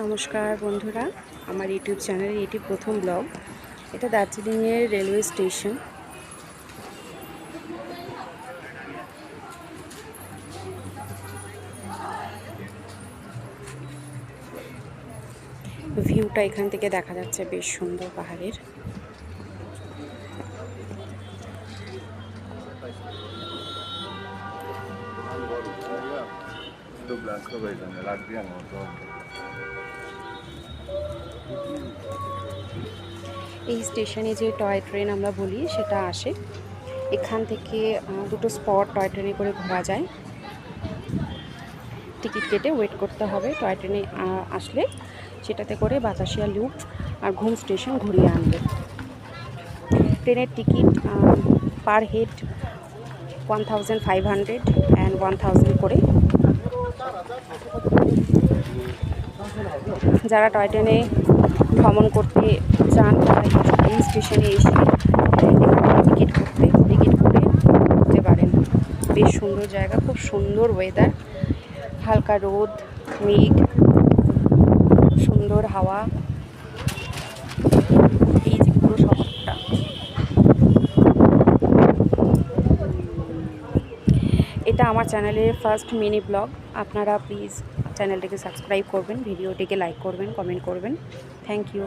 নমস্কার বন্ধুরা, আমার ইউটিউব চ্যানেলে এটি প্রথম ব্লগ। এটা দার্জিলিংয়ের রেলওয়ে স্টেশন। ভিউটা এখান থেকে দেখা যাচ্ছে, বেশ সুন্দর পাহাড়ের। এই স্টেশনে যে টয় ট্রেন আমরা বলি সেটা আসে। এখান থেকে দুটো স্পট টয় ট্রেনে করে ঘোরা যায়। টিকিট কেটে ওয়েট করতে হবে। টয় ট্রেনে আসলে সেটাতে করে বাতাসিয়া লুপ আর ঘুম স্টেশন ঘুরিয়ে আনবে। ট্রেনের টিকিট পার হেড 1500 অ্যান্ড 1000 করে। যারা টয় ট্রেনে ভ্রমণ করতে চান তারা এই স্টেশনে এসে টিকিট করে ঘুরতে পারেন। বেশ সুন্দর জায়গা, খুব সুন্দর ওয়েদার, হালকা রোদ, মেঘ, সুন্দর হাওয়া। এই যে পুরো শহরটা। এটা আমার চ্যানেলের ফার্স্ট মিনি ব্লগ। আপনারা প্লিজ চ্যানেলটিকে সাবস্ক্রাইব করবেন, ভিডিওটিকে লাইক করবেন, কমেন্ট করবেন। Thank you.